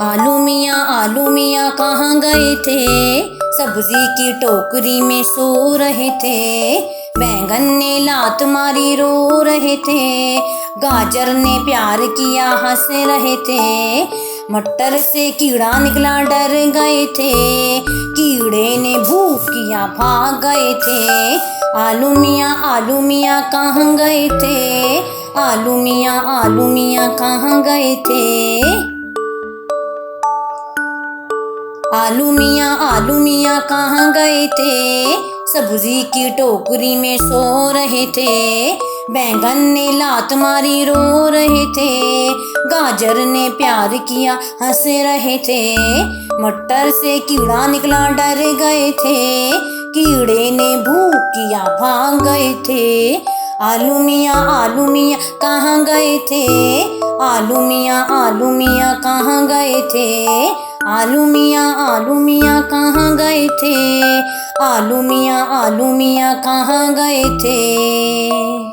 आलू मियाँ कहाँ गए थे, सब्जी की टोकरी में सो रहे थे। बैंगन ने लात मारी रो रहे थे, गाजर ने प्यार किया हंस रहे थे। मटर से कीड़ा निकला डर गए थे, कीड़े ने भूख किया भाग गए थे। आलू मियाँ कहाँ गए थे, आलू मियाँ कहाँ गए थे। आलू मियाँ कहाँ गए थे, सब्जी की टोकरी में सो रहे थे। बैंगन ने लात मारी रो रहे थे, गाजर ने प्यार किया हंस रहे थे। मटर से कीड़ा निकला डर गए थे, कीड़े ने भूख किया भाग गए थे। आलू मियाँ कहाँ गए थे, आलू मियाँ कहाँ गए थे। आलू मियाँ कहाँ गए थे, आलू मियाँ कहाँ गए थे।